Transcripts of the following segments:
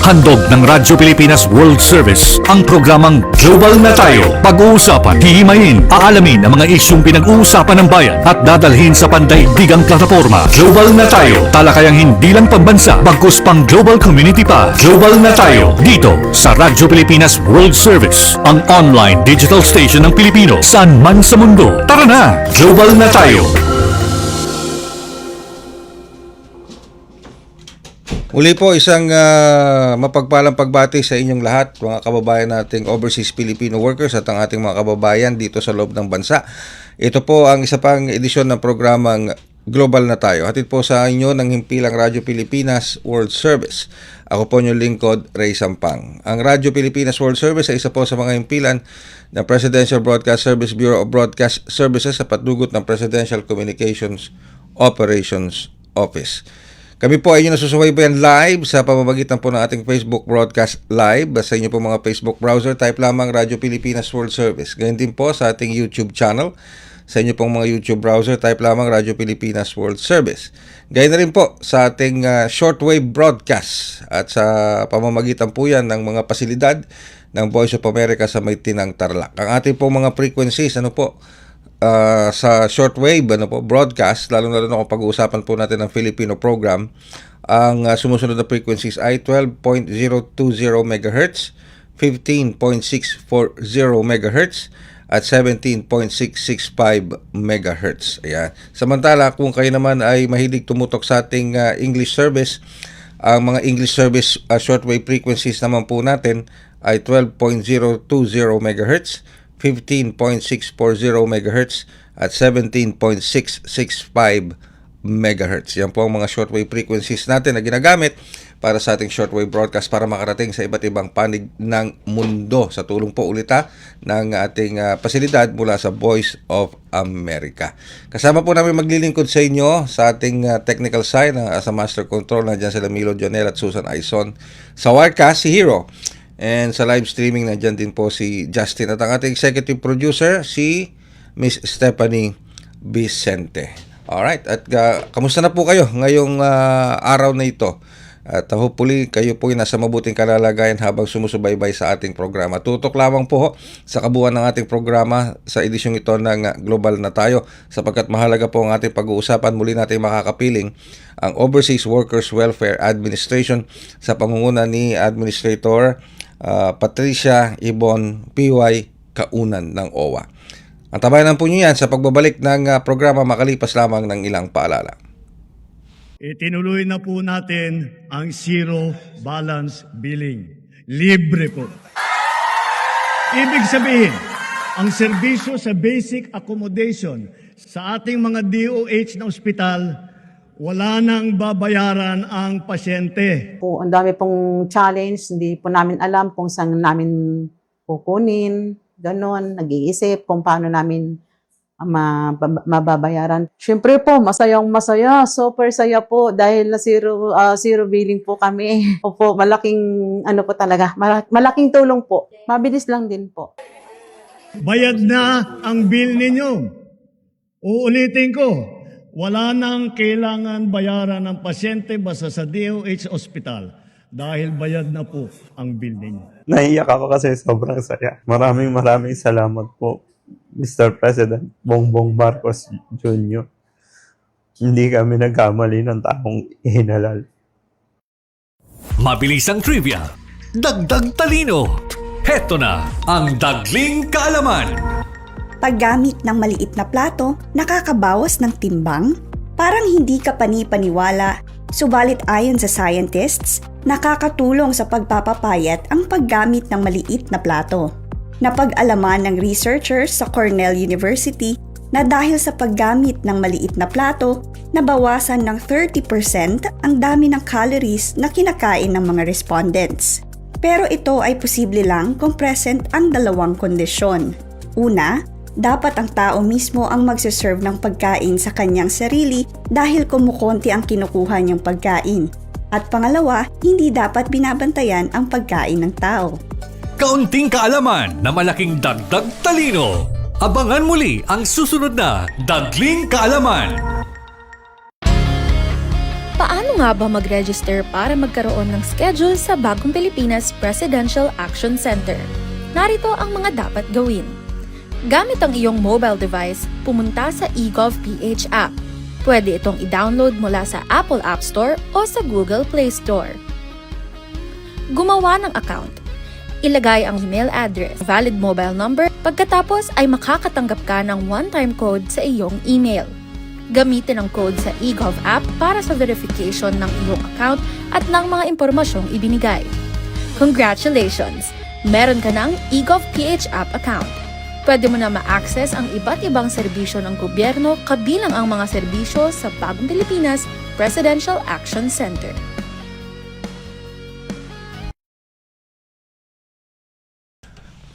Handog ng Radyo Pilipinas World Service ang programang Global na Tayo. Pag-uusapan, hihimayin, aalamin ang mga isyung pinag-uusapan ng bayan at dadalhin sa pandaigdigang plataforma. Global na Tayo, talakayang hindi lang pambansa, bagkus pang global community pa. Global na Tayo, dito sa Radyo Pilipinas World Service, ang online digital station ng Pilipino saan man sa mundo. Tara na, Global na Tayo! Uli po isang mapagpalang pagbati sa inyong lahat, mga kababayan nating overseas Filipino workers at ang ating mga kababayan dito sa loob ng bansa. Ito po ang isa pang edisyon ng programang Global na Tayo. Hatid po sa inyo ng himpilang Radyo Pilipinas World Service. Ako po inyong lingkod, Ray Sampang. Ang Radyo Pilipinas World Service ay isa po sa mga himpilan ng Presidential Broadcast Service Bureau of Broadcast Services sa patnugot ng Presidential Communications Operations Office. Kami po ay nasusubaybayan live sa pamamagitan po ng ating Facebook broadcast live. Sa inyo po mga Facebook browser, type lamang Radyo Pilipinas World Service. Ganyan din po sa ating YouTube channel. Sa inyo pong mga YouTube browser, type lamang Radyo Pilipinas World Service. Ganyan na rin po sa ating shortwave broadcast at sa pamamagitan po yan ng mga pasilidad ng Voice of America sa may Tinang Tarlac. Ang ating pong mga frequencies, sa shortwave broadcast, lalo-lalo na kung pag-uusapan po natin ng Filipino program, ang sumusunod na frequencies ay 12.020 MHz, 15.640 MHz, at 17.665 MHz. Ayan. Samantala, kung kayo naman ay mahilig tumutok sa ating English service, ang mga English service shortwave frequencies naman po natin ay 12.020 MHz, 15.640 MHz at 17.665 MHz. Yan po ang mga shortwave frequencies natin na ginagamit para sa ating shortwave broadcast para makarating sa iba't ibang panig ng mundo sa tulong po ulita ng ating pasilidad mula sa Voice of America. Kasama po namin maglilingkod sa inyo sa ating technical side sa Master Control. Nandiyan sila Milo Jonel at Susan Aison. Sa Wirecast, si Hero. And sa live streaming, nandyan din po si Justin. At ang ating executive producer, si Miss Stephanie Vicente. Alright, at kamusta na po kayo ngayong araw na ito? At hopefully, kayo po ay nasa mabuting kalalagayan habang sumusubaybay sa ating programa. Tutok lamang po sa kabuuan ng ating programa sa edisyong ito ng Global na Tayo, sapagkat mahalaga po ang ating pag-uusapan. Muli natin makakapiling ang Overseas Workers Welfare Administration sa pangunguna ni Administrator Patricia Ibon P.Y. Kaunan ng OWA. Ang tabayanan po niyo yan sa pagbabalik ng programa makalipas lamang ng ilang paalala. Itinuloy na po natin ang zero balance billing. Libre po. Ibig sabihin, ang serbisyo sa basic accommodation sa ating mga DOH na ospital, wala nang babayaran ang pasyente. Ang dami pong challenge, hindi po namin alam kung saan namin kukunin, ganon, nag-iisip kung paano namin mababayaran. Siyempre po, masayang-masaya, super saya po dahil na zero billing po kami. Opo, malaking malaking tulong po. Mabilis lang din po. Bayad na ang bill ninyo. Uulitin ko, wala nang kailangan bayaran ng pasyente basta sa DOH Hospital dahil bayad na po ang bill ninyo. Naiyak ako kasi sobrang saya. Maraming salamat po, Mr. President Bongbong Marcos Jr. Hindi kami nagkamali ng taong ihinalal. Mabilis ang trivia, dagdag talino. Heto na ang Dagling Kaalaman. Paggamit ng maliit na plato, nakakabawas ng timbang? Parang hindi ka panipaniwala, subalit ayon sa scientists, nakakatulong sa pagpapapayat ang paggamit ng maliit na plato. Napag-alaman ng researchers sa Cornell University na dahil sa paggamit ng maliit na plato, nabawasan ng 30% ang dami ng calories na kinakain ng mga respondents. Pero ito ay posible lang kung present ang dalawang kondisyon. Una, dapat ang tao mismo ang magsaserve ng pagkain sa kanyang sarili dahil kumukonti ang kinukuha niyang pagkain. At pangalawa, hindi dapat binabantayan ang pagkain ng tao. Kaunting kaalaman na malaking dagdag talino. Abangan muli ang susunod na Dagling Kaalaman. Paano nga ba mag-register para magkaroon ng schedule sa Bagong Pilipinas Presidential Action Center? Narito ang mga dapat gawin. Gamit ang iyong mobile device, pumunta sa eGovPH app. Pwede itong i-download mula sa Apple App Store o sa Google Play Store. Gumawa ng account. Ilagay ang email address, valid mobile number, pagkatapos ay makakatanggap ka ng one-time code sa iyong email. Gamitin ang code sa eGov app para sa verification ng iyong account at ng mga impormasyong ibinigay. Congratulations! Meron ka ng eGovPH app account. Pwede mo na ma-access ang iba't ibang serbisyo ng gobyerno kabilang ang mga serbisyo sa Bagong Pilipinas Presidential Action Center.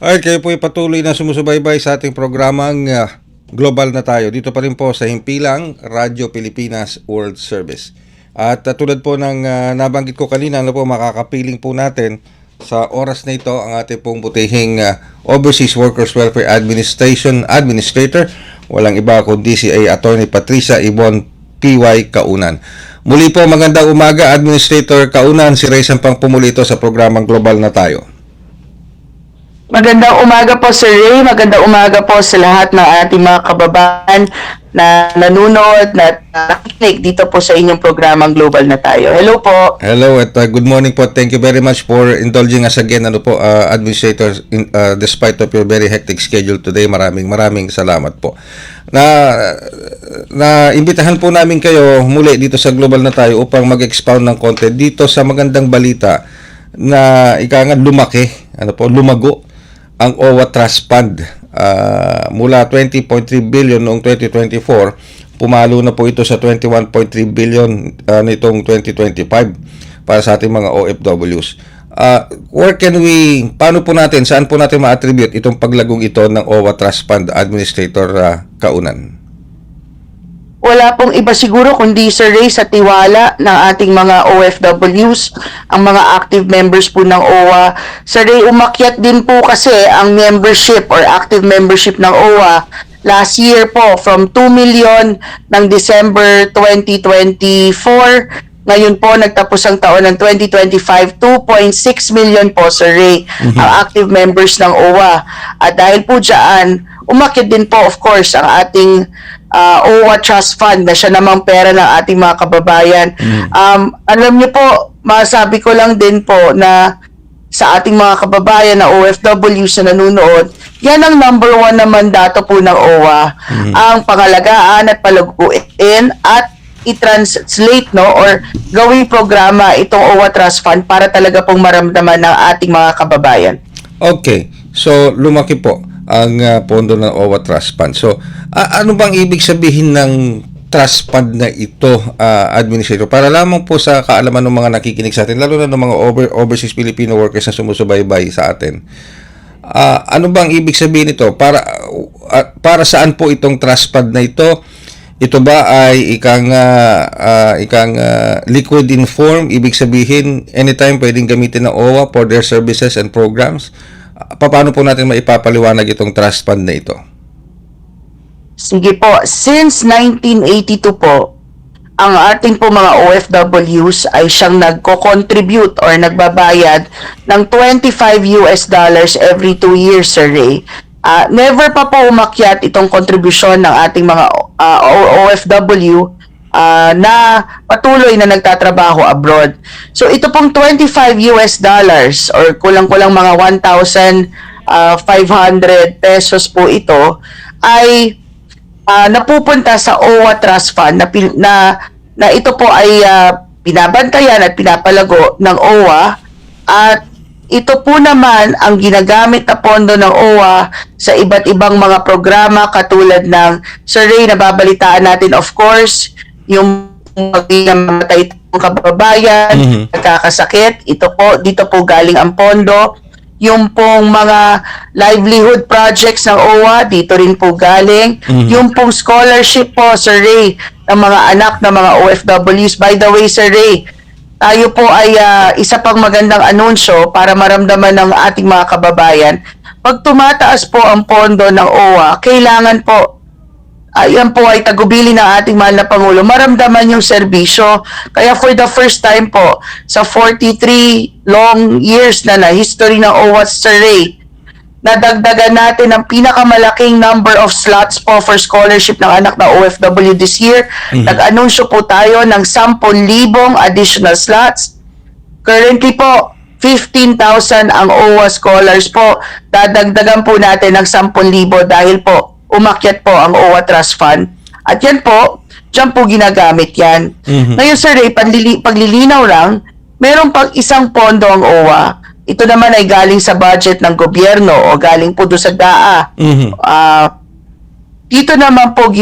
Alright, kayo po ay patuloy na sumusubaybay sa ating programang Global na Tayo. Dito pa rin po sa himpilang Radyo Pilipinas World Service. At tulad po ng nabanggit ko kanina, po, makakapiling po natin sa oras na ito ang ating pong butihing Overseas Workers Welfare Administrator. Walang iba kundi si Attorney Patricia Ibon P.Y. Kaunan. Muli po, magandang umaga, Administrator Kaunan. Si Ray Sampang pumuli ito sa programang Global na Tayo. Magandang umaga po Sir Ray, magandang umaga po sa lahat ng ating mga kababayan na nanonood na nakikinig dito po sa inyong programang Global na Tayo. Hello po. Hello at good morning po. Thank you very much for indulging us again, Administrator, despite of your very hectic schedule today. Maraming salamat po. Na imbitahan po namin kayo muli dito sa Global na Tayo upang mag-expound ng konti dito sa magandang balita na lumago ang OWA Trust Fund mula 20.3 billion noong 2024, pumalo na po ito sa 21.3 billion nitong 2025 para sa ating mga OFWs. Saan po natin ma-attribute itong paglagong ito ng OWA Trust Fund, Administrator Kaunan? Wala pong iba siguro kundi Sir Ray sa tiwala ng ating mga OFWs, ang mga active members po ng OWA. Sir Ray, umakyat din po kasi ang membership or active membership ng OWA last year po from 2 million ng December 2024. Ngayon po, nagtapos ang taon ng 2025, 2.6 million po, Sir Ray, ang active members ng OWA. At dahil po dyan, umakyat din po, of course, ang ating OWA Trust Fund na siya namang pera ng ating mga kababayan. Alam niyo po, masabi ko lang din po na sa ating mga kababayan na OFWs na nanonood, yan ang number 1 na mandato po ng OWA, ang pangalagaan at palaguin at i-translate or gawing programa itong OWA Trust Fund para talaga pong maramdaman ng ating mga kababayan. Okay, so lumaki po ang pondo ng OWA Trust Fund. So, ano bang ibig sabihin ng trust fund na ito, Administrator? Para lamang po sa kaalaman ng mga nakikinig sa atin, lalo na ng mga overseas Filipino workers na sumusubaybay sa atin. Ano bang ibig sabihin nito? Para saan po itong trust fund na ito? Ito ba ay ikang liquid in form? Ibig sabihin, anytime pwedeng gamitin ng OWA for their services and programs? Paano po natin maipapaliwanag itong trust fund na ito? Sige po, since 1982 po, ang ating po mga OFWs ay siyang nagko-contribute or nagbabayad ng $25 every 2 years, Sir Ray. Never pa po umakyat itong kontribusyon ng ating mga OFW na patuloy na nagtatrabaho abroad. So ito pong $25 or kulang-kulang mga 1,500 pesos po ito ay napupunta sa OWA Trust Fund na ito po ay binabantayan at pinapalago ng OWA, at ito po naman ang ginagamit na pondo ng OWA sa iba't ibang mga programa katulad ng Sir Ray, nababalitaan natin of course yung mamatay ng kababayan, nagkakasakit, dito po galing ang pondo. Yung pong mga livelihood projects ng OWA, dito rin po galing. Yung pong scholarship po, Sir Ray, ng mga anak ng mga OFWs. By the way, Sir Ray, tayo po ay isa pang magandang anunsyo para maramdaman ng ating mga kababayan. Pag tumataas po ang pondo ng OWA, kailangan po yan po ay tagubili ng ating mahal na Pangulo, maramdaman yung serbisyo. Kaya for the first time po, sa 43 long years na history ng OWA, Sir Ray, nadagdagan natin ang pinakamalaking number of slots po for scholarship ng anak na OFW this year. Nag-anunsyo po tayo ng 10,000 additional slots. Currently po, 15,000 ang OWA scholars po. Dadagdagan po natin ng 10,000 dahil po umakyat po ang OWA Trust Fund. At yan po, dyan po ginagamit yan. Ngayon, Sir Ray, paglilinaw lang, meron pang isang pondo ang OWA. Ito naman ay galing sa budget ng gobyerno o galing po doon sa DAA. Dito naman po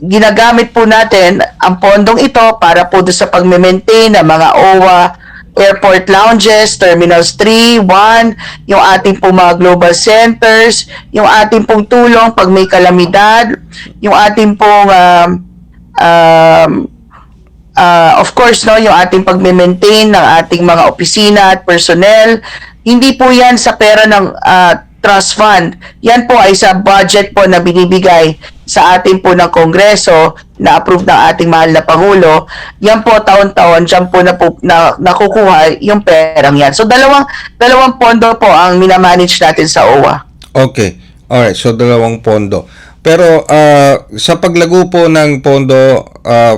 ginagamit po natin ang pondong ito para po doon sa pag-maintain ng mga OWA airport lounges, terminals 3, 1, yung ating pong mga global centers, yung ating pong tulong pag may kalamidad, yung ating pong of course, no, yung ating pag-maintain ng ating mga opisina at personnel. Hindi po yan sa pera ng trust fund. Yan po ay sa budget po na binibigay sa ating po ng Kongreso na approve ng ating mahal na Pangulo. Yan po taon-taon, dyan po nakukuha yung perang yan. So dalawang pondo po ang minamanage natin sa OWA. Okay. Alright, so dalawang pondo. Pero sa paglago po ng pondo,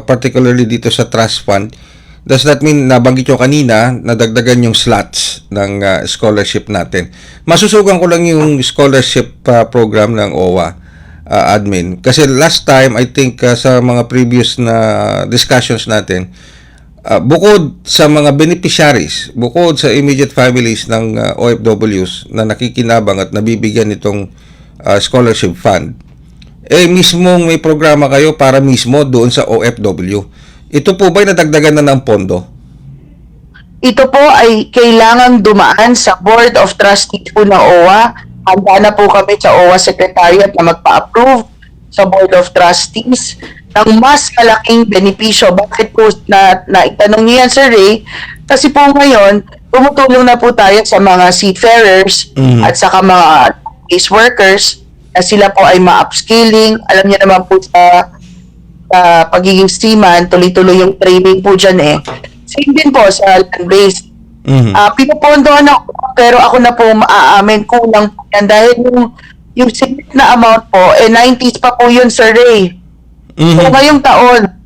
particularly dito sa trust fund, does that mean, nabanggit nyo kanina, nadagdagan yung slots ng scholarship natin? Masusugan ko lang yung scholarship program ng OWA admin. Kasi last time, I think sa mga previous na discussions natin, bukod sa mga beneficiaries, bukod sa immediate families ng OFWs na nakikinabang at nabibigyan itong scholarship fund, mismong may programa kayo para mismo doon sa OFW. Ito po ba'y nadagdagan na ng pondo? Ito po ay kailangang dumaan sa Board of Trustees po ng OWA. Handa na po kami sa OWA Secretariat na magpa-approve sa Board of Trustees ng mas malaking benepisyo. Bakit po naitanong niyo yan, Sir Ray? Kasi po ngayon, tumutulong na po tayo sa mga seafarers at saka mga case workers na sila po ay ma-upskilling. Alam niyo naman po sa pagiging seaman, tuloy-tuloy yung training po dyan Same din po sa land-based. Pinupondohan ako, pero ako na po maaamin, kulang po yan dahil yung sigit na amount po, 90s pa po yun, Sir Ray. So ngayong taon,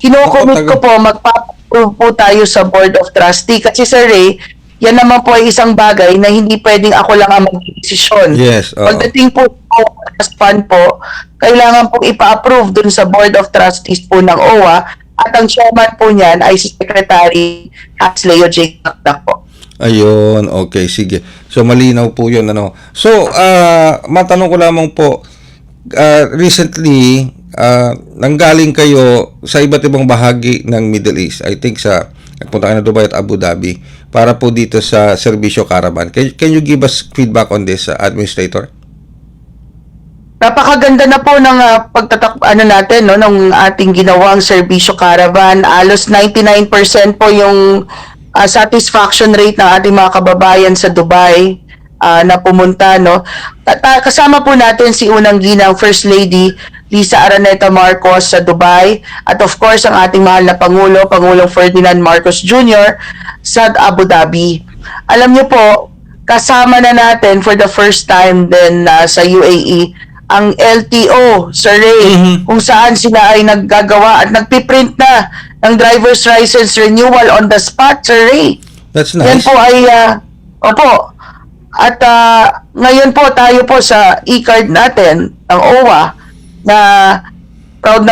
kinukomit ko po, magpa-approve po tayo sa Board of Trustee. Kasi Sir Ray, yan naman po ay isang bagay na hindi pwedeng ako lang ang mag-desisyon. Yes. Pagdating po sa trust fund po, kailangan po ipa-approve dun sa Board of Trustees po ng OWA at ang chairman po niyan ay si Secretary Leo J. Kakdak po. Ayun, okay, sige. So malinaw po yun. So, matanong ko lamang po, recently, nanggaling kayo sa iba't ibang bahagi ng Middle East. I think nagpunta kayo na Dubai at Abu Dhabi para po dito sa Serbisyo Caravan. Can you give us feedback on this, Administrator? Napakaganda na po ng natin, ng ating ginawang Serbisyo Caravan. Alos 99% po yung satisfaction rate ng ating mga kababayan sa Dubai na pumunta, Kasama po natin si unang ginang First Lady Lisa Araneta Marcos sa Dubai at of course ang ating mahal na Pangulo, Pangulong Ferdinand Marcos Jr. sa Abu Dhabi. Alam niyo po, kasama na natin for the first time din sa UAE ang LTO, Sir Ray, kung saan sila ay naggagawa at nagpiprint na ng driver's license renewal on the spot, Sir Ray. That's nice. Yan po ay, at ngayon po tayo po sa e-card natin, ng OWA, na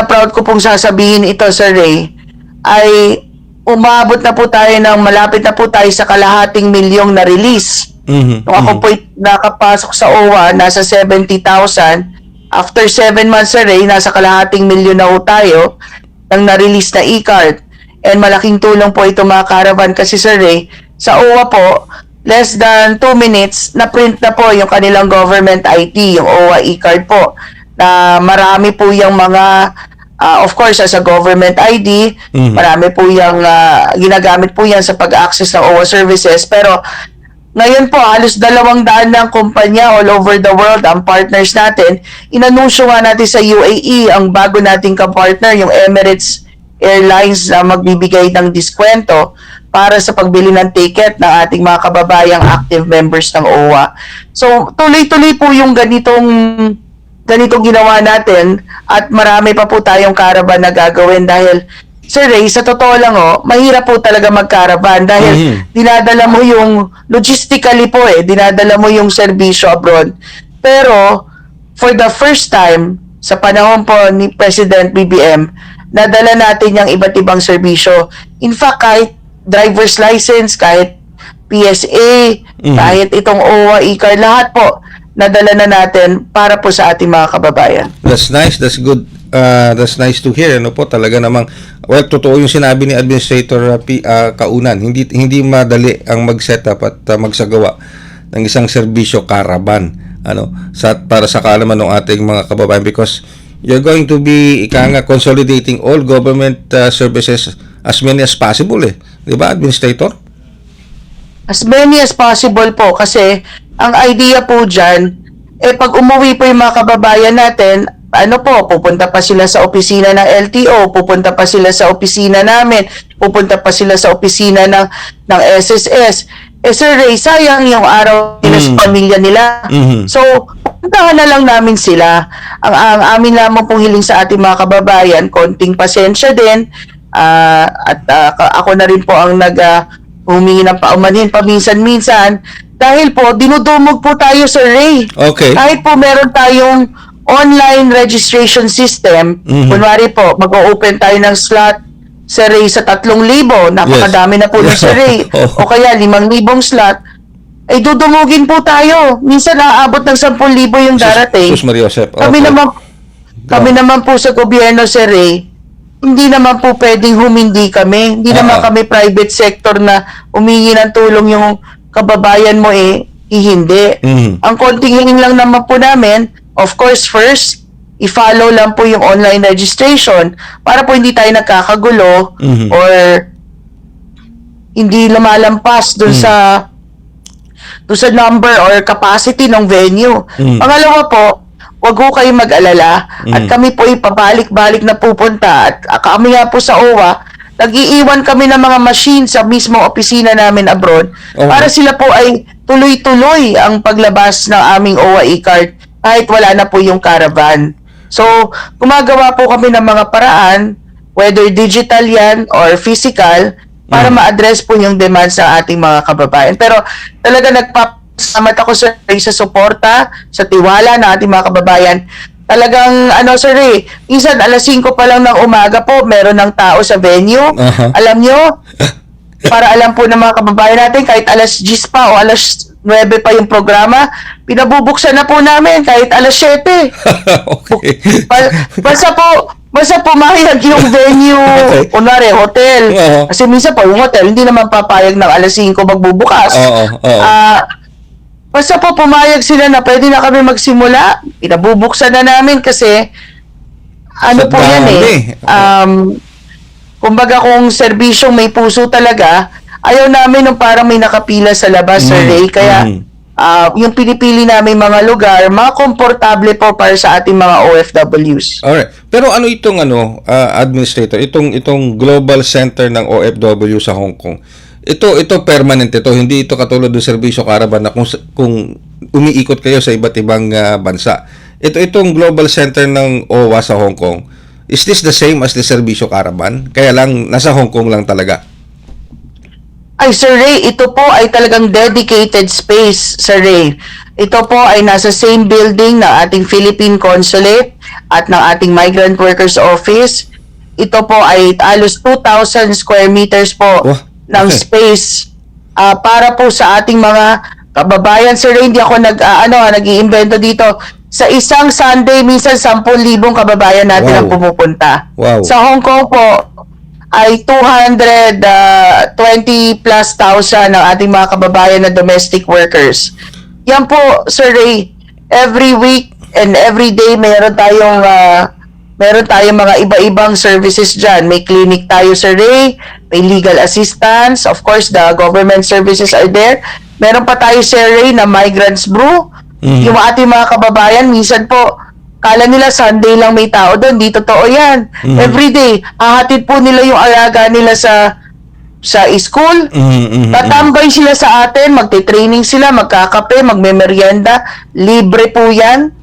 proud ko pong sasabihin ito, Sir Ray, ay umabot na po tayo malapit na po tayo sa 250,000 na release. Nung ako po nakapasok sa OWA, nasa 70,000. After 7 months, Sir Ray, nasa 250,000 na po tayo ng na-release na e-card. And malaking tulong po ito mga caravan kasi, Sir Ray, sa OWA po, less than 2 minutes, na-print na po yung kanilang government ID, yung OWA e-card po. Na marami po yung mga, of course, as a government ID, marami po yung ginagamit po yan sa pag-access ng OWA services. Pero Ngayon po, halos 200 ng kumpanya all over the world ang partners natin. Inanunsyo nga natin sa UAE ang bago nating kapartner, yung Emirates Airlines na magbibigay ng diskwento para sa pagbili ng ticket ng ating mga kababayang active members ng OWA. So, tuloy-tuloy po yung ganitong ginawa natin at marami pa po tayong caravan na gagawin dahil Sir Ray, sa totoo lang mahirap po talaga mag-caravan dahil dinadala mo yung logistically po dinadala mo yung serbisyo abroad. Pero for the first time sa panahon po ni President BBM, nadala natin yung iba't ibang serbisyo. In fact, kahit driver's license, kahit PSA, kahit itong OWA e-card, lahat po nadala na natin para po sa ating mga kababayan. That's nice, that's good. That's nice to hear. Ano po, talaga namang, well, totoo yung sinabi ni Administrator Kaunan. Hindi madali ang mag-set up at magsagawa ng isang serbisyo caravan para sa kaalaman ng ating mga kababayan, because you're going to be consolidating all government services as many as possible di ba, Administrator? As many as possible po, kasi ang idea po dyan, pag umuwi po yung mga kababayan natin, pupunta pa sila sa opisina ng LTO, pupunta pa sila sa opisina namin, pupunta pa sila sa opisina ng SSS. Sir Ray, sayang yung araw nila sa pamilya nila. So, puntahan na lang namin sila. Ang amin lamang pong hiling sa ating mga kababayan, konting pasensya din, at ako na rin po ang humingi ng paumanhin paminsan-minsan, dahil po, dinudumog po tayo, Sir Ray. Okay. Kahit po meron tayong online registration system, kunwari po, mag-open tayo ng slot, Sir Ray, sa 3,000, napakadami na po ng Sir Ray, o kaya 5,000 slot, ay dudumugin po tayo. Minsan naaabot ng 10,000 yung darating. Sus Maria Josep. Kami naman po sa gobyerno, Sir Ray, hindi naman po pwedeng humindi kami. Hindi naman kami private sector na humingi ng tulong yung kababayan mo hindi. Ang konting hiling lang naman po namin, of course, first, i-follow lang po yung online registration para po hindi tayo nagkakagulo or hindi lumalampas dun sa number or capacity ng venue. Pangalawa po, wag ho kayong mag-alala at kami po ipabalik-balik na pupunta at kami nga po sa OWA, nag-iiwan kami ng mga machine sa mismong opisina namin abroad para sila po ay tuloy-tuloy ang paglabas ng aming OWA e-card kahit wala na po yung caravan. So, gumagawa po kami ng mga paraan, whether digital yan or physical, para ma-address po yung demands ng ating mga kababayan. Pero talaga nagpapasalamat ako sa suporta, sa tiwala ng ating mga kababayan. Talagang, Sir Ray, minsan alas 5 pa lang ng umaga po, meron ng tao sa venue. Alam nyo, para alam po ng mga kababayan natin, kahit alas 10 pa o alas 9 pa yung programa, pinabubuksan na po namin kahit alas 7. Okay. Basta pumayag yung venue, kunwari, hotel. Kasi minsan po, yung hotel, hindi naman papayag ng alas 5 magbubukas. Basta po pumayag sila na pwede na kami magsimula, pinabubuksan na namin kasi po yan kumbaga kung serbisyong may puso talaga, ayaw namin nung parang may nakapila sa labas, Sir Ray. Kaya yung pinipili namin mga lugar, mga komportable po para sa ating mga OFWs. Alright. Pero itong Administrator, itong Global Center ng OFW sa Hong Kong, ito permanent ito, hindi ito katulad ng serbisyo caravan na kung umiikot kayo sa iba't ibang bansa. Itong Global Center ng OWA sa Hong Kong, is this the same as the serbisyo caravan? Kaya lang nasa Hong Kong lang talaga. Ay, Sir Ray, ito po ay talagang dedicated space, Sir Ray. Ito po ay nasa same building ng ating Philippine Consulate at ng ating Migrant Workers Office. Ito po ay halos 2,000 square meters po ng space para po sa ating mga kababayan. Sir Ray, hindi ako nag-iimbento dito. Sa isang Sunday, minsan 10,000 kababayan natin ang pumupunta. Wow. Sa Hong Kong po, ay 220 plus thousand ng ating mga kababayan na domestic workers. Yan po, Sir Ray, every week and every day meron tayong mga iba-ibang services dyan. May clinic tayo, Sir Ray, may legal assistance, of course, the government services are there. Meron pa tayo, Sir Ray, na Migrants Brew. Yung ating mga kababayan, minsan po, kala nila Sunday lang may tao doon. Di totoo yan. Everyday, hahatid po nila yung alaga nila sa school. Tatambay sila sa atin, magte-training sila, magkakape, magme-merienda. Libre po yan.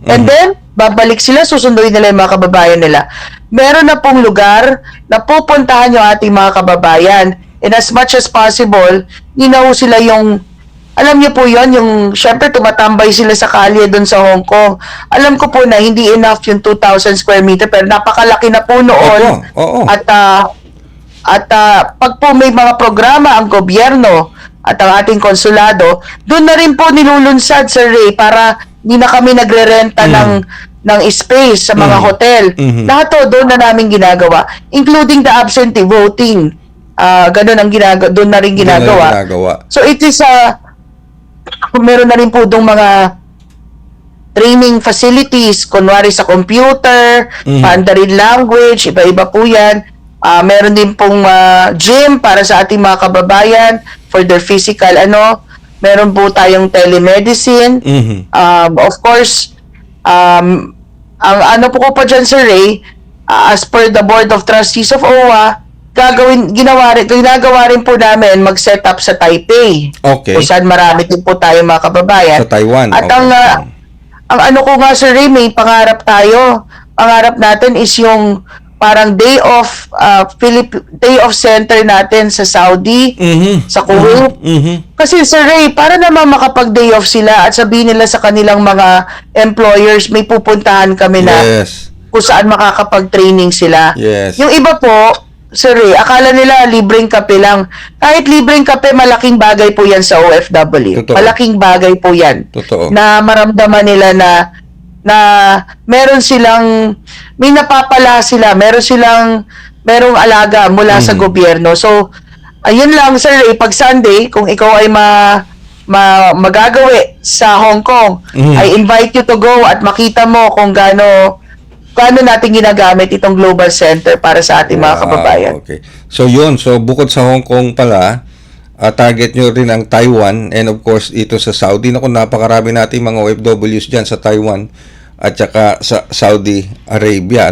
And then, babalik sila, susunduin nila yung mga kababayan nila. Meron na pong lugar na pupuntahan yung ating mga kababayan. And as much as possible, ginawa sila yung, alam niyo po yon, yung, syempre tumatambay sila sa kalye doon sa Hong Kong. Alam ko po na hindi enough yung 2,000 square meter, pero napakalaki na po noon. Oo. At pag po may mga programa ang gobyerno at ang ating konsulado, doon na rin po nilulunsad, Sir Ray, para hindi na kami nagre-renta ng space sa mga hotel. Lahat to doon na namin ginagawa, including the absentee voting. Ganun ang doon na rin ginagawa. So it is meron na rin po doong mga training facilities, kunwari sa computer, Mandarin language, iba-iba po yan. Meron din pong gym para sa ating mga kababayan for their physical meron po tayong telemedicine. Of course, ang po ko pa dyan, Sir Ray, as per the Board of Trustees of OWA, ginagawa rin po namin mag-set up sa Taipei. Okay. Kung saan marami din po tayo mga kababayan. Sa Taiwan. At Okay. ang ko nga, Sir Ray, may pangarap tayo. Pangarap natin is yung parang day of center natin sa Saudi, sa Kuwait. Kasi, Sir Ray, para naman makapag-day off sila at sabihin nila sa kanilang mga employers, may pupuntahan kami na kung saan makakapag-training sila. Yes. Yung iba po, Sir Ray, akala nila libreng kape lang. Kahit libreng kape, malaking bagay po yan sa OFW. Totoo. Malaking bagay po yan. Totoo. Na maramdaman nila na meron silang, may napapala sila, merong alaga mula sa gobyerno. So, ayun lang, Sir Ray, pag Sunday, kung ikaw ay magagawi sa Hong Kong, I invite you to go at makita mo kung gaano natin ginagamit itong Global Center para sa ating mga kababayan. Okay. So yun, so bukod sa Hong Kong pala, target nyo rin ang Taiwan and of course ito sa Saudi. Naku, napakarami natin mga OFWs dyan sa Taiwan at saka sa Saudi Arabia.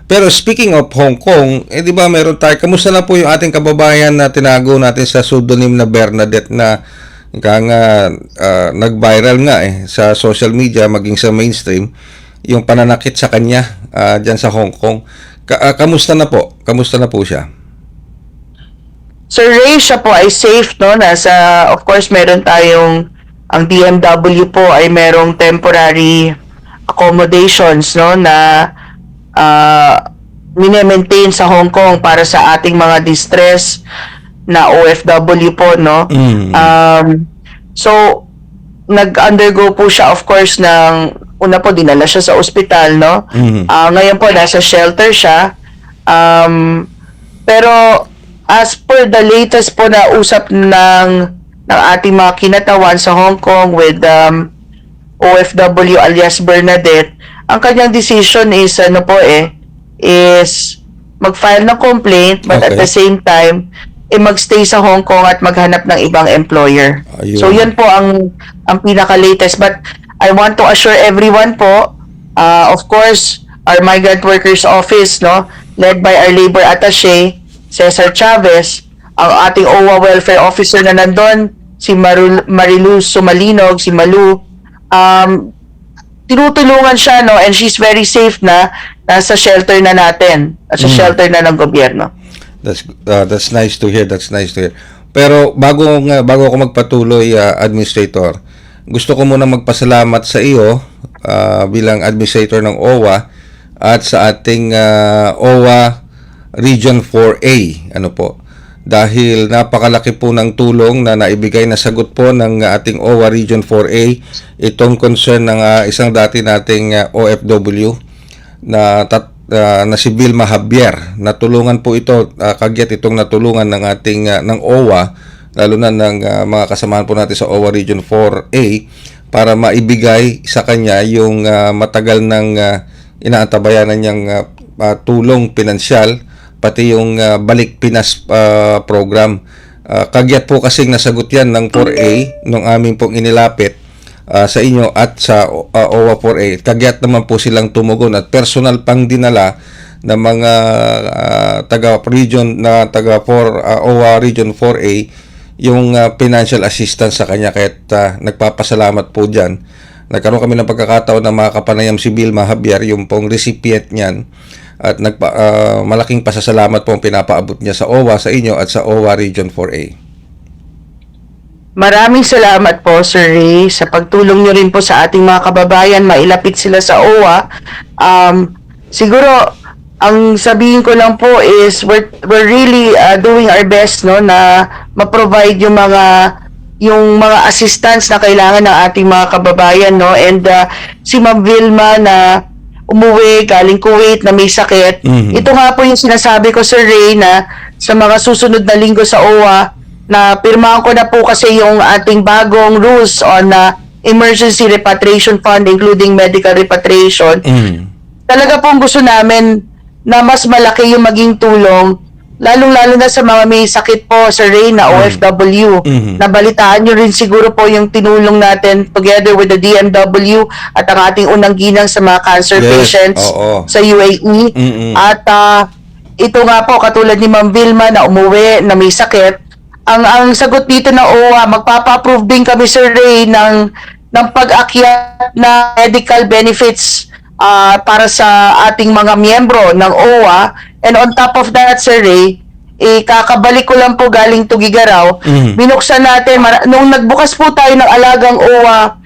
Pero speaking of Hong Kong, di ba meron tayo, kamusta na po yung ating kababayan na tinago natin sa pseudonym na Bernadette na nag-viral nga sa social media maging sa mainstream, yung pananakit sa kanya dyan sa Hong Kong. Kamusta na po? Kamusta na po siya? Sir Ray, siya po ay safe, no? Of course, meron tayong, ang DMW po ay merong temporary accommodations, no? Na mine-maintain sa Hong Kong para sa ating mga distress na OFW po, no? So, nag-undergo po siya, of course, una po, dinala siya sa ospital, no? Ngayon po, nasa shelter siya. Pero, as per the latest po na usap ng ating mga kinatawan sa Hong Kong with OFW alias Bernadette, ang kanyang decision is, is mag-file ng complaint, but at the same time, mag-stay sa Hong Kong at maghanap ng ibang employer. Ayun. So, yun po ang pinaka-latest. But, I want to assure everyone po, of course, our Migrant Workers Office, no, led by our Labor Attaché, Cesar Chavez, ang ating OWA Welfare Officer na nandun, si Mariluz Sumalinog, si Malu, tinutulungan siya, no, and she's very safe na nasa shelter na natin, nasa shelter na ng gobyerno. That's nice to hear. That's nice to hear. Pero bago ako magpatuloy, Administrator, gusto ko muna magpasalamat sa iyo bilang Administrator ng OWA at sa ating OWA Region 4A. Dahil napakalaki po ng tulong na naibigay na sagot po ng ating OWA Region 4A itong concern ng isang dati nating OFW na si Vilma Javier. Natulungan po ito, kagyat itong natulungan ng ating ng OWA, lalo na ng mga kasamahan po natin sa OWA Region 4A para maibigay sa kanya yung matagal ng inaantabayanan niyang tulong pinansyal, pati yung Balik Pinas program Kagyat po kasing nasagot yan ng 4A nung aming pong inilapit sa inyo at sa OWA 4A. Kagyat naman po silang tumugon at personal pang dinala ng mga taga 4 OWA Region 4A yung financial assistance sa kanya, kahit nagpapasalamat po dyan. Nagkaroon kami ng pagkakataon na makapanayam si Vilma Javier, yung pong recipient niyan, at malaking pasasalamat po ang pinapaabot niya sa OWA, sa inyo at sa OWA Region 4A. Maraming salamat po, Sir Ray, sa pagtulong nyo rin po sa ating mga kababayan, mailapit sila sa OWA. Siguro, ang sabihin ko lang po is we're really doing our best, no, na ma-provide yung mga assistance na kailangan ng ating mga kababayan, no. And si Ma'am Vilma na umuwi galing Kuwait na may sakit. Ito nga po yung sinasabi ko, Sir Ray, na sa mga susunod na linggo sa OWA, na pirmahan ko na po kasi yung ating bagong rules on emergency repatriation fund, including medical repatriation. Talaga pong gusto namin na mas malaki yung maging tulong, lalong-lalo na sa mga may sakit po, Sir Ray, na OFW. Nabalitaan nyo rin siguro po yung tinulong natin together with the DMW at ang ating unang ginang sa mga cancer patients sa UAE. At ito nga po, katulad ni Ma'am Vilma na umuwi, na may sakit, ang sagot dito na OWA, magpapa-approve din kami, Sir Ray, ng pag-akyat na medical benefits para sa ating mga miyembro ng OWA. And on top of that, Sir Ray, kakabalik ko lang po galing Tugigaraw, binuksan natin, nung nagbukas po tayo ng alagang OWA,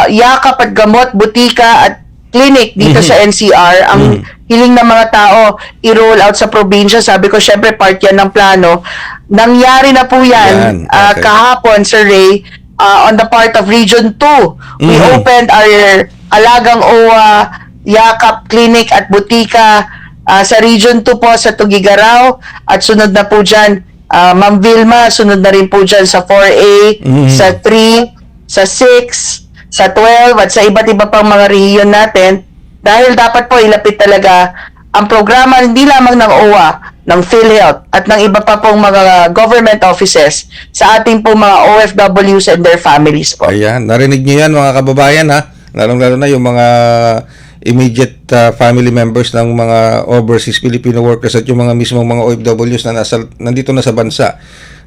yakap at gamot, butika at clinic dito sa NCR, ang hiling ng mga tao i-roll out sa probinsya. Sabi ko, syempre part yan ng plano. Nangyari na po yan kahapon, Sir Ray, on the part of Region 2. We opened our alagang OWA, yakap, clinic at butika sa Region 2 po sa Tugigaraw, at sunod na po dyan, Ma'am Vilma, sunod na rin po dyan sa 4A, sa 3, sa 6, sa 12, at sa iba't iba pang mga rehiyon natin, dahil dapat po ilapit talaga ang programa hindi lamang ng OWA, ng PhilHealth at ng iba pa pong mga government offices sa ating pong mga OFWs and their families po. Ayan, narinig niyo yan mga kababayan, ha? Lalong-lalo na yung mga immediate family members ng mga overseas Filipino workers at yung mga mismong mga OFWs na nandito na sa bansa.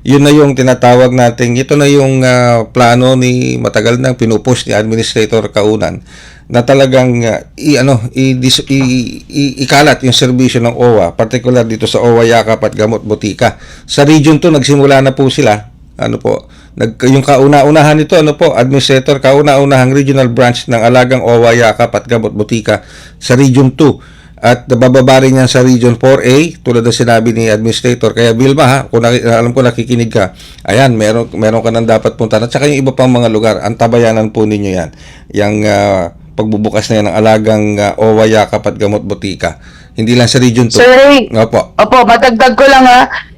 Yun na yung tinatawag natin, ito na yung plano ni matagal nang pinupush ni Administrator Kaunan na talagang ikalat yung serbisyo ng OWA, particular dito sa OWA Yakap at Gamot Butika. Sa Region 2 nagsimula na po sila. Yung kauna-unahan nito, Administrator, kauna-unahang regional branch ng alagang OWA Yakap at Gamot Butika sa Region 2. At bababa rin yan sa Region 4A, tulad ng sinabi ni Administrator. Kaya Vilma, kung alam ko nakikinig ka, ayan, meron ka nang dapat puntahan. At saka yung iba pang mga lugar, antabayanan po ninyo yan. Yung pagbubukas na yan ng alagang OWA Yakap at Gamot Butika. Hindi lang sa Region 2. Sir Ray, Opo, matagdag ko lang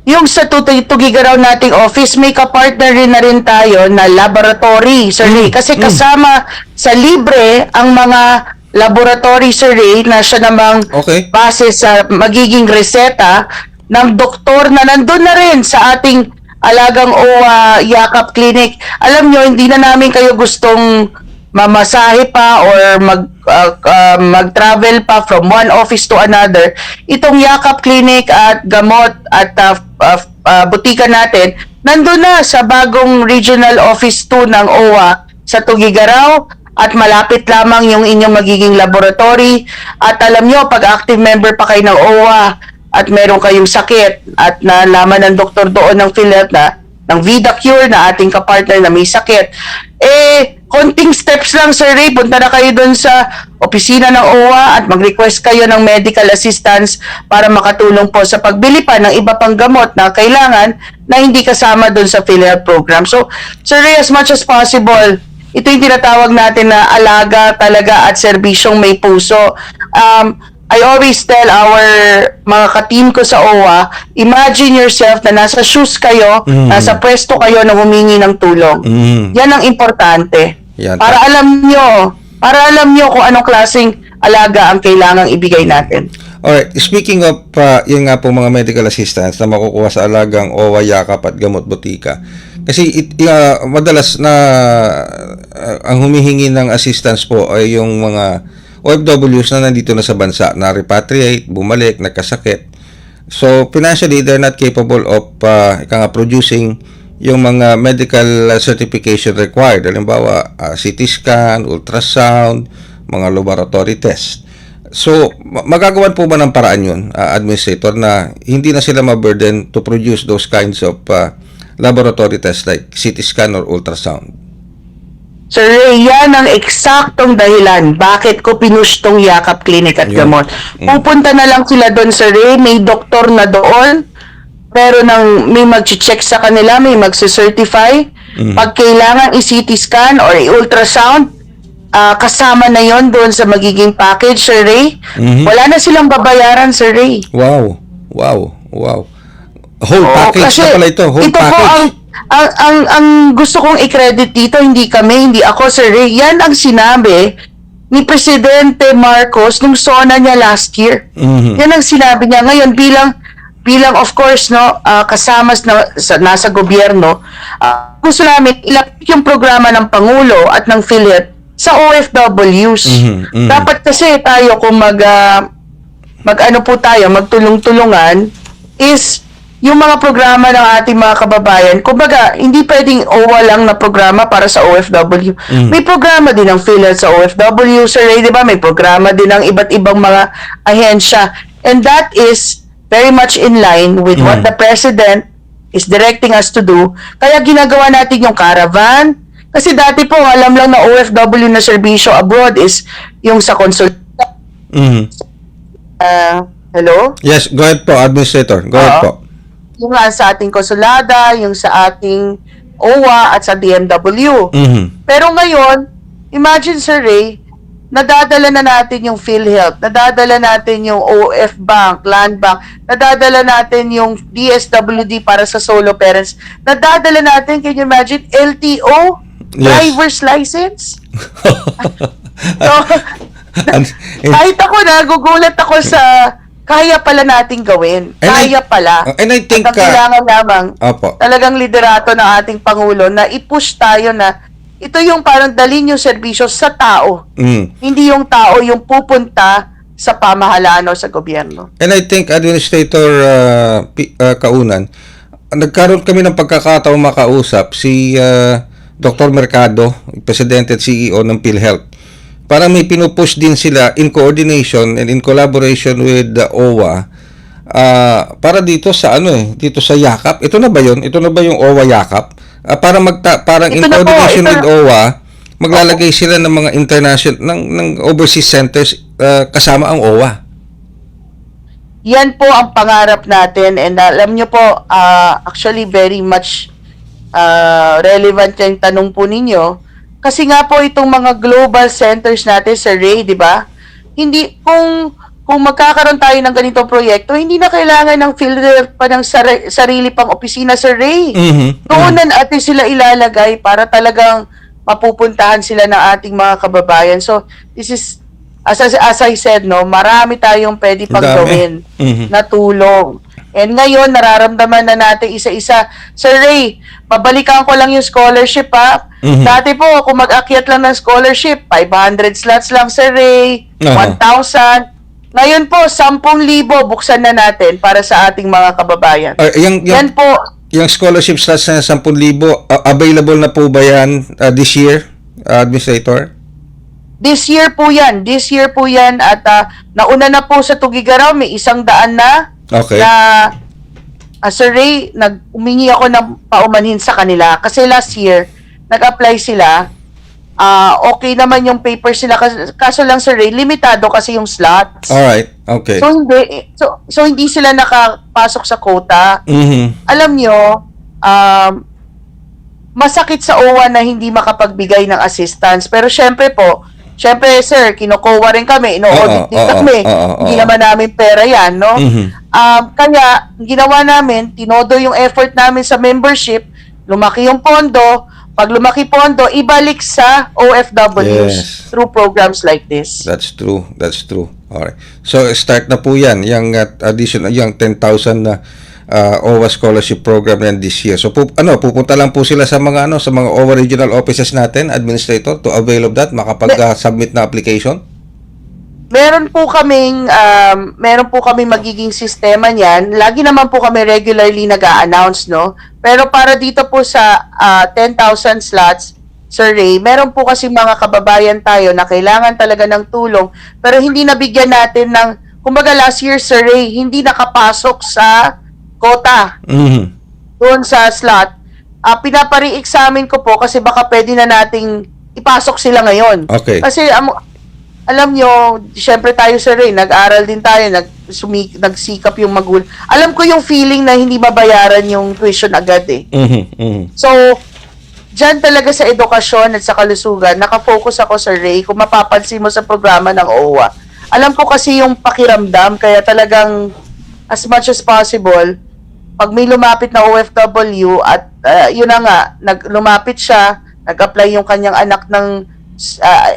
yung sa Tugigaraw nating office, may kapartner rin na rin tayo na laboratory, Sir Ray. Kasi kasama sa libre ang mga laboratory, Sir Ray, na siya namang base sa magiging reseta ng doktor na nandun na rin sa ating alagang OWA Yakap Clinic. Alam nyo, hindi na namin kayo gustong mamasahe pa or mag-travel pa from one office to another. Itong Yakap Clinic at gamot at butika natin, nandun na sa bagong Regional Office 2 ng OWA sa Tugigaraw, at malapit lamang yung inyong magiging laboratory. At alam nyo, pag active member pa kayo ng OWA at meron kayong sakit at nalaman ng doktor doon ng PhilHealth na ng VidaCure na ating kapartner na may sakit, konting steps lang, Sir Ray, punta na kayo doon sa opisina ng OWA at mag-request kayo ng medical assistance para makatulong po sa pagbili pa ng iba pang gamot na kailangan na hindi kasama doon sa PhilHealth program. So, Sir Ray, as much as possible, ito yung tinatawag natin na alaga talaga at serbisyong may puso. I always tell our mga ka-team ko sa OWA, imagine yourself na nasa shoes kayo, nasa pwesto kayo na humingi ng tulong. Yan ang importante. Para alam nyo kung anong klaseng alaga ang kailangang ibigay natin. Alright, speaking of yung nga po mga medical assistance na makukuha sa alagang OWA, yakap at gamot botika. Kasi madalas na ang humihingi ng assistance po ay yung mga OFWs na nandito na sa bansa, na repatriate, bumalik, nagkasakit. So, financially, they're not capable of producing yung mga medical certification required. Halimbawa, CT scan, ultrasound, mga laboratory test. So, magagawan po ba ng paraan yun, Administrator, na hindi na sila ma-burden to produce those kinds of laboratory tests like CT scan or ultrasound? Sir Ray, yan ang eksaktong dahilan bakit ko pinush tong Yakap Clinic at Yun. Gamot. Pupunta na lang sila doon, Sir Ray, may doktor na doon, pero may mag-check sa kanila, may magsicertify. Pag kailangan i-CT scan or i-ultrasound, kasama na yon doon sa magiging package, Sir Ray. Wala na silang babayaran, Sir Ray. Wow. Whole package na pala ito. Whole ito package. po ang gusto kong i-credit dito, hindi ako, Sir Ray. Yan ang sinabi ni Presidente Marcos nung SONA niya last year. Yan ang sinabi niya ngayon bilang of course kasama nasa gobyerno. Gusto namin ilapit yung programa ng Pangulo at ng PhilHealth sa OFWs. Dapat kasi tayo kung magtulong-tulungan is yung mga programa ng ating mga kababayan. Kumbaga, hindi pwedeng OWA lang na programa para sa OFW. May programa din ng PhilHealth sa OFW, Sir Ray, di ba? May programa din ng iba't ibang mga ahensya. And that is very much in line with what the President is directing us to do. Kaya ginagawa natin yung caravan. Kasi dati po, alam lang na OFW na serbisyo abroad is yung sa hello? Yes, go ahead po, Administrator. Go ahead po. Yung sa ating konsulada, yung sa ating OWA at sa DMW. Pero ngayon, imagine, Sir Ray, nadadala na natin yung PhilHealth, nadadala natin yung OF Bank, Land Bank, nadadala natin yung DSWD para sa solo parents, nadadala natin, can you imagine, LTO, driver's license? So, kahit ako, nagugulat ako sa kaya pala nating gawin. Kaya pala. And I think at ang kailangan lamang Opo. talagang liderato ng ating Pangulo na i-push tayo na ito yung parang dalhin yung serbisyo sa tao. Hindi yung tao yung pupunta sa pamahalaan o sa gobyerno. And I think, Administrator Kaunan, nagkaroon kami ng pagkakataong makausap si Dr. Mercado, Presidente at CEO ng PhilHealth. Para may pinupush din sila in coordination and in collaboration with the OWA para dito sa dito sa Yakap. Ito na ba 'yon? Ito na ba yung OWA Yakap? Parang in coordination with OWA, maglalagay sila ng mga international ng overseas centers kasama ang OWA. Yan po ang pangarap natin, and alam nyo po, actually very much relevant yung tanong po ninyo. Kasi nga po itong mga global centers natin, Sir Ray, di ba? Hindi, kung magkakaroon tayo ng ganitong proyekto, hindi na kailangan ng PhilHealth pa ng sarili pang opisina, Sir Ray. Doon na natin sila ilalagay para talagang mapupuntahan sila ng ating mga kababayan. So, this is, as I said, marami tayong pwede pang gawin na tulong. And ngayon, nararamdaman na natin isa-isa. Sir Ray, pabalikan ko lang yung scholarship, ha? Dati po, kung mag-akyat lang ng scholarship, 500 slots lang, Sir Ray, 1,000. Ngayon po, 10,000 buksan na natin para sa ating mga kababayan. Yan po. Yung scholarship slots na 10,000, available na po ba yan this year, Administrator? This year po yan. At nauna na po sa Tugigaraw, may 100 na. Okay. Na Sir Ray, umingi ako ng paumanhin sa kanila kasi last year nag-apply sila. Okay naman yung papers nila, kaso lang, Sir Ray, limitado kasi yung slots. Alright, okay. So hindi sila nakapasok sa quota. Alam nyo, masakit sa OWA na hindi makapagbigay ng assistance, pero syempre, sir, kinukuha rin kami, ino-audit din kami. Hindi naman namin pera yan, no? Kaya, ginawa namin, tinodo yung effort namin sa membership, lumaki yung pondo, pag lumaki pondo, ibalik sa OFWs Yes. through programs like this. That's true. That's true. Alright. So start na po 'yan, yung additional yung 10,000 na OWA scholarship program yan this year. So pupunta lang po sila sa mga sa mga OWA regional offices natin, administrator, to avail of that, makapag-submit na application. Meron po kaming magiging sistema niyan. Lagi naman po kami regularly nag-a-announce, no? Pero para dito po sa 10,000 slots, Sir Ray, meron po kasi mga kababayan tayo na kailangan talaga ng tulong pero hindi nabigyan natin ng, kumbaga last year, Sir Ray, hindi nakapasok sa quota doon sa slot. Pinapari-examine ko po kasi baka pwede na nating ipasok sila ngayon. Okay. Kasi alam nyo, syempre tayo, Sir Ray, nag-aral din tayo, nagsikap yung magulang. Alam ko yung feeling na hindi mabayaran yung tuition agad eh. So, dyan talaga sa edukasyon at sa kalusugan, nakafocus ako, Sir Ray, kung mapapansin mo sa programa ng OWA. Alam ko kasi yung pakiramdam, kaya talagang as much as possible, pag may lumapit na OFW at yun na nga, lumapit siya, nag-apply yung kanyang anak ng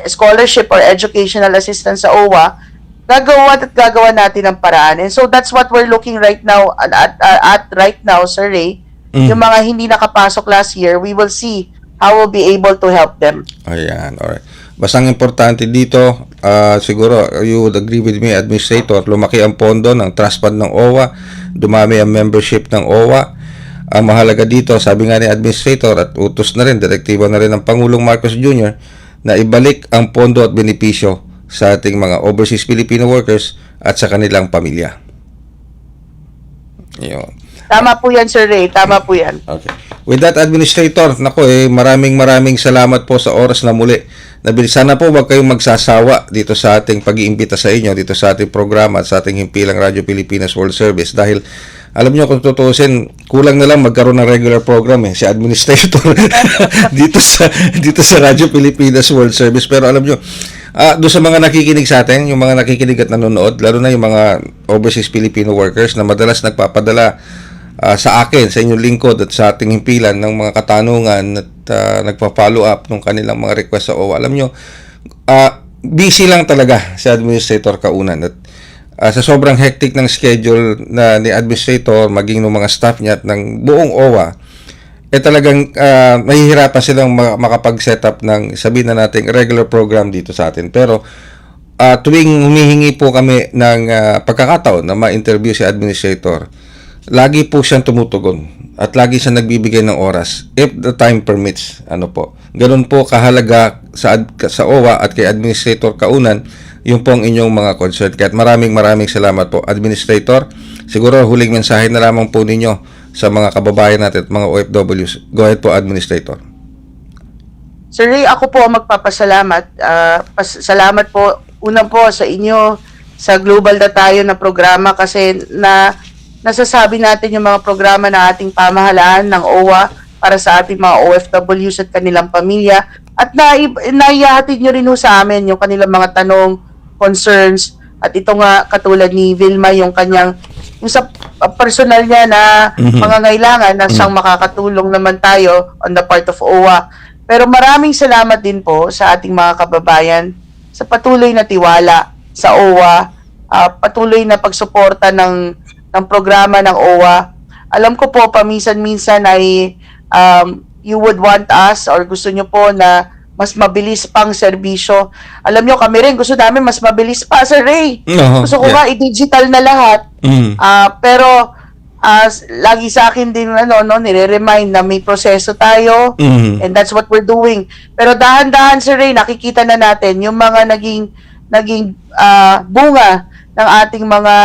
scholarship or educational assistance sa OWA, gagawa natin ang paraan. And so that's what we're looking right now at right now, Sir Ray. Yung mga hindi nakapasok last year, we will see how we'll be able to help them. Ayan, alright. Basta ang importante dito, siguro you would agree with me, Administrator, lumaki ang pondo ng trust fund ng OWA, dumami ang membership ng OWA. Ang mahalaga dito, sabi nga ni Administrator at utos na rin, direktiba na rin ng Pangulong Marcos Jr., na ibalik ang pondo at benepisyo sa ating mga overseas Filipino workers at sa kanilang pamilya. Yun. Tama po yan, Sir Ray. Tama po yan. Okay. With that, Administrator, maraming salamat po sa oras na muli. Sana po wag kayong magsasawa dito sa ating pag-iimbita sa inyo, dito sa ating programa at sa ating himpilang Radyo Pilipinas World Service dahil alam nyo kung tutuusin, kulang na lang magkaroon ng regular program si Administrator dito sa Radyo Pilipinas World Service. Pero alam nyo, doon sa mga nakikinig sa atin, yung mga nakikinig at nanonood, lalo na yung mga overseas Filipino workers na madalas nagpapadala sa akin, sa inyong lingkod at sa ating himpilan ng mga katanungan at nagpa-follow up ng kanilang mga request sa OWA. Alam nyo, busy lang talaga si Administrator Kaunan at sa sobrang hectic ng schedule na ni Administrator, maging ng mga staff niya at ng buong OWA, talagang mahihirapan silang makapag-set up ng, sabihin na natin, regular program dito sa atin. Pero tuwing humihingi po kami ng pagkakataon na ma-interview si Administrator, lagi po siyang tumutugon at lagi siyang nagbibigay ng oras if the time permits. Ganun po kahalaga sa OWA at kay Administrator Kaunan yung pong inyong mga concern. Kaya maraming salamat po, Administrator. Siguro huling mensahe na lamang po ninyo sa mga kababayan natin at mga OFWs. Go ahead po, Administrator. Sir Ray, ako po ang magpapasalamat. Salamat po, una po sa inyo, sa Global na Tayo na programa kasi nasasabi natin yung mga programa ng ating pamahalaan ng OWA para sa ating mga OFWs at kanilang pamilya. At naihahatid nyo rin sa amin yung kanilang mga tanong, concerns, at ito nga katulad ni Vilma, yung sa personal niya na pangangailangan na siyang makakatulong naman tayo on the part of OWA. Pero maraming salamat din po sa ating mga kababayan sa patuloy na tiwala sa OWA, patuloy na pagsuporta ng programa ng OWA. Alam ko po, paminsan-minsan ay you would want us or gusto nyo po na mas mabilis pang serbisyo. Alam nyo, kami rin, gusto namin mas mabilis pa, Sir Ray. Gusto ko nga i-digital na lahat. Pero lagi sa akin din nire-remind na may proseso tayo and that's what we're doing. Pero dahan-dahan, Sir Ray, nakikita na natin yung mga naging bunga ng ating mga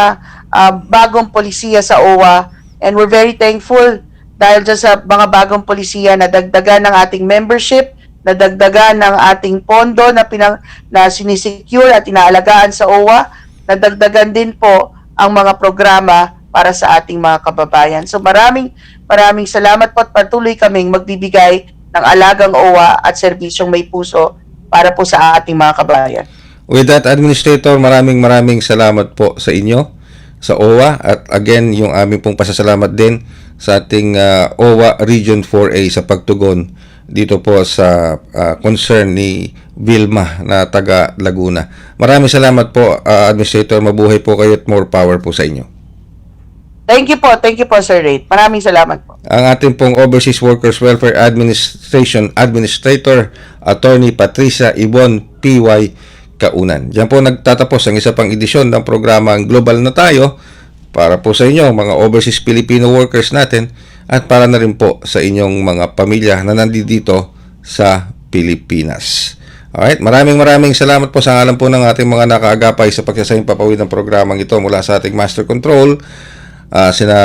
bagong polisiya sa OWA, and we're very thankful dahil dyan sa mga bagong polisiya na dagdagan ng ating membership, nadagdagan ng ating pondo na sinisecure at inaalagaan sa OWA, nadagdagan din po ang mga programa para sa ating mga kababayan. So maraming salamat po at patuloy kaming magbibigay ng alagang OWA at serbisyong may puso para po sa ating mga kababayan. With that, Administrator, maraming salamat po sa inyo, sa OWA, at again, yung aming pong pasasalamat din sa ating OWA Region 4A sa pagtugon dito po sa concern ni Vilma na taga Laguna. Maraming salamat po, Administrator. Mabuhay po kayo at more power po sa inyo. Thank you po Sir Ray. Maraming salamat po. Ang ating pong Overseas Workers Welfare Administration Administrator, Attorney Patricia Ibon P.Y. Kaunan. Diyan po nagtatapos ang isa pang edisyon ng programang Global na Tayo para po sa inyo, mga overseas Filipino workers natin, at para na rin po sa inyong mga pamilya na nandito sa Pilipinas. Alright, maraming salamat po sa ngalan po ng ating mga nakaagapay sa pagsasayang papawid ng programang ito mula sa ating Master Control, sina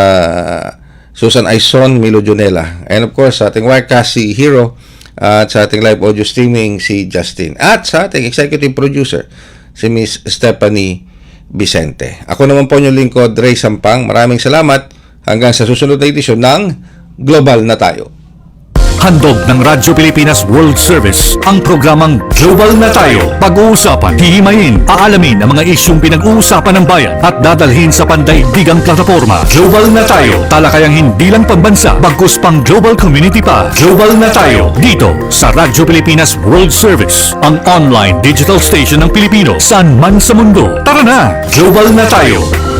Susan Aison, Milo Junela, and of course sa ating Wirecast si Hero, at sa ating live audio streaming si Justin, at sa ating executive producer si Miss Stephanie Vicente. Ako naman po yung lingkod, Ray Sampang. Maraming salamat. Hanggang sa susunod na edisyon ng Global na Tayo. Handog ng Radyo Pilipinas World Service ang programang Global na Tayo. Pag-uusapan, hihimayin, aalamin ang mga isyung pinag-uusapan ng bayan at dadalhin sa pandaigdigang plataforma. Global na Tayo, talakayang hindi lang pambansa, bagkus pang global community pa. Global na Tayo, dito sa Radyo Pilipinas World Service, ang online digital station ng Pilipino saan man sa mundo. Tara na! Global na Tayo!